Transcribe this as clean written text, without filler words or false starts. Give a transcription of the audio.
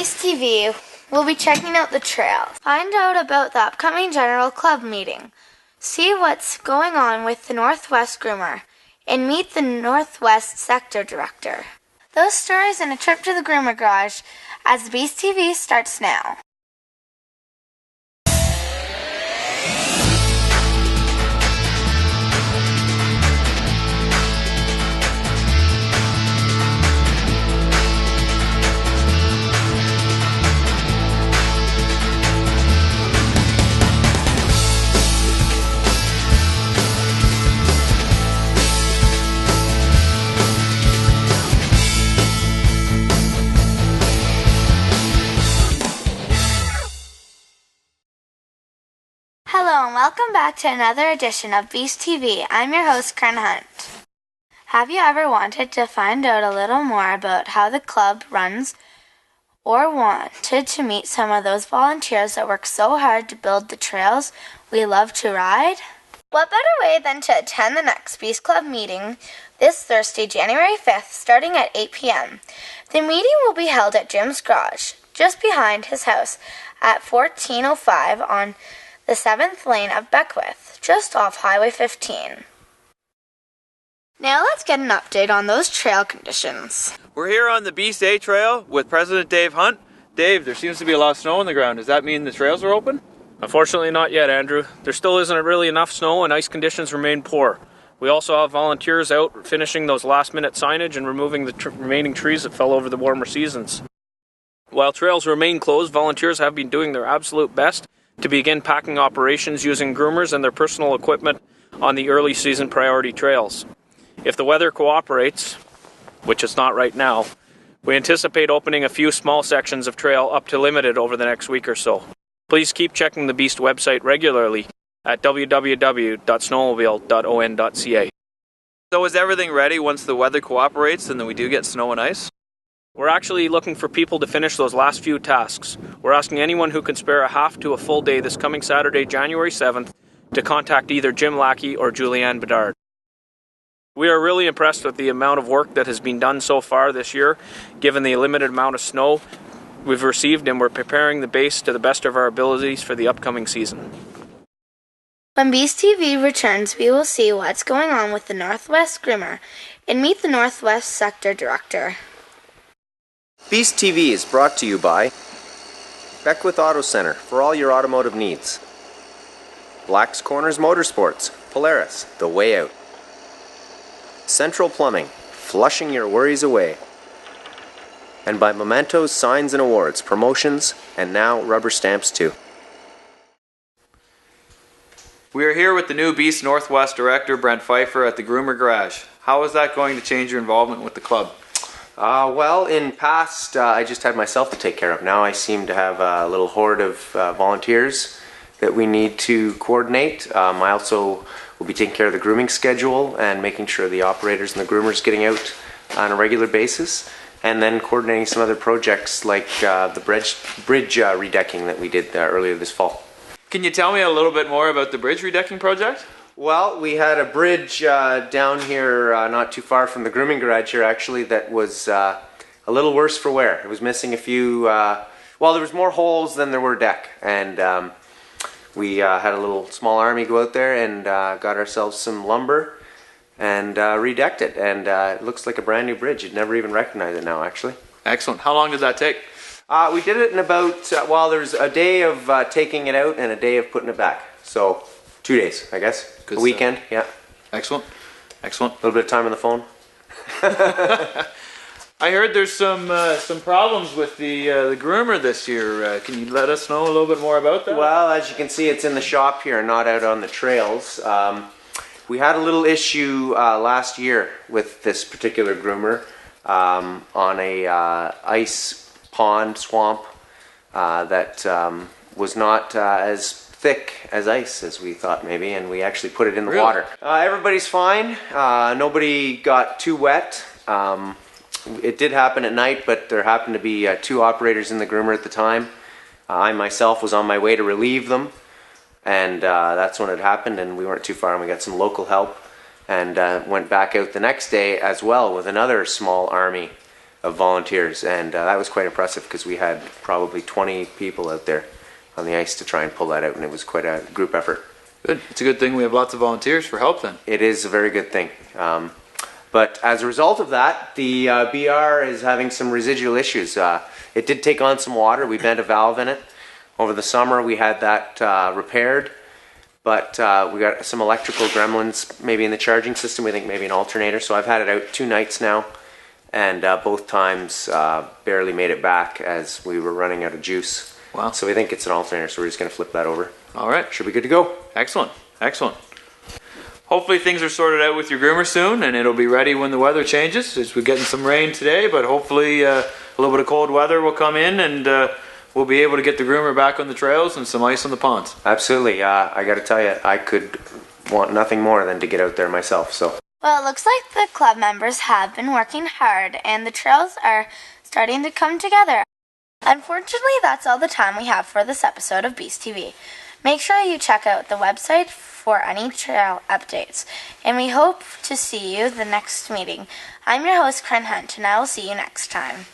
Beast TV, we'll be checking out the trail. Find out about the upcoming General Club meeting. See what's going on with the Northwest Groomer. And meet the Northwest Sector Director. Those stories and a trip to the Groomer Garage as Beast TV starts now. Hello and welcome back to another edition of Beast TV. I'm your host, Karen Hunt. Have you ever wanted to find out a little more about how the club runs or wanted to meet some of those volunteers that work so hard to build the trails we love to ride? What better way than to attend the next Beast Club meeting this Thursday, January 5th, starting at 8 p.m. The meeting will be held at Jim's Garage, just behind his house at 1405 on the 7th lane of Beckwith, just off Highway 15. Now let's get an update on those trail conditions. We're here on the Beast A Trail with President Dave Hunt. Dave, there seems to be a lot of snow on the ground. Does that mean the trails are open? Unfortunately not yet, Andrew. There still isn't really enough snow and ice conditions remain poor. We also have volunteers out finishing those last-minute signage and removing the remaining trees that fell over the warmer seasons. While trails remain closed, volunteers have been doing their absolute best to begin packing operations using groomers and their personal equipment on the early season priority trails. If the weather cooperates, which it's not right now, we anticipate opening a few small sections of trail up to limited over the next week or so. Please keep checking the Beast website regularly at www.snowmobile.on.ca. So is everything ready once the weather cooperates and then we do get snow and ice? We're actually looking for people to finish those last few tasks. We're asking anyone who can spare a half to a full day this coming Saturday, January 7th, to contact either Jim Lackey or Julianne Bedard. We are really impressed with the amount of work that has been done so far this year, given the limited amount of snow we've received, and we're preparing the base to the best of our abilities for the upcoming season. When Beast TV returns, we will see what's going on with the Northwest Groomer and meet the Northwest Sector Director. Beast TV is brought to you by Beckwith Auto Center for all your automotive needs. Black's Corners Motorsports, Polaris, the way out. Central Plumbing, flushing your worries away. And by Mementos Signs and Awards, promotions, and now rubber stamps too. We are here with the new Beast Northwest Director, Brent Pfeiffer, at the Groomer Garage. How is that going to change your involvement with the club? Well, in past, I just had myself to take care of. Now I seem to have a little horde of volunteers that we need to coordinate. I also will be taking care of the grooming schedule and making sure the operators and the groomers getting out on a regular basis, and then coordinating some other projects like the bridge redecking that we did earlier this fall. Can you tell me a little bit more about the bridge redecking project? Well, we had a bridge down here not too far from the grooming garage here actually that was a little worse for wear. It was missing a few, well, there was more holes than there were deck, and we had a little small army go out there and got ourselves some lumber and redecked it, and it looks like a brand new bridge. You'd never even recognize it now actually. Excellent. How long did that take? We did it in about, well, there's a day of taking it out and a day of putting it back. So 2 days, I guess. Good a weekend, stuff. yeah. Excellent. Excellent. A little bit of time on the phone. I heard there's some problems with the groomer this year. Can you let us know a little bit more about that? Well, as you can see, it's in the shop here, not out on the trails. We had a little issue last year with this particular groomer on a ice pond swamp that was not as thick as ice as we thought maybe, and we actually put it in the water. Everybody's fine. Nobody got too wet. It did happen at night, but there happened to be 2 operators in the groomer at the time. I myself was on my way to relieve them, and that's when it happened, and we weren't too far, and we got some local help, and went back out the next day as well with another small army of volunteers, and that was quite impressive because we had probably 20 people out there on the ice to try and pull that out, and it was quite a group effort. Good. It's a good thing we have lots of volunteers for help then. It is a very good thing. But as a result of that, the BR is having some residual issues. It did take on some water. We bent a valve in it. Over the summer, we had that repaired, but we got some electrical gremlins maybe in the charging system. We think maybe an alternator. So I've had it out 2 nights now, and both times barely made it back as we were running out of juice. Wow. So we think it's an alternator, so we're just going to flip that over. All right. Should be good to go. Excellent. Excellent. Hopefully things are sorted out with your groomer soon, and it'll be ready when the weather changes. As we're getting some rain today, but hopefully a little bit of cold weather will come in, and we'll be able to get the groomer back on the trails and some ice on the ponds. Absolutely. I got to tell you, I could want nothing more than to get out there myself. So. Well, it looks like the club members have been working hard and the trails are starting to come together. Unfortunately, that's all the time we have for this episode of Beast TV. Make sure you check out the website for any trail updates, and we hope to see you the next meeting. I'm your host, Kren Hunt, and I will see you next time.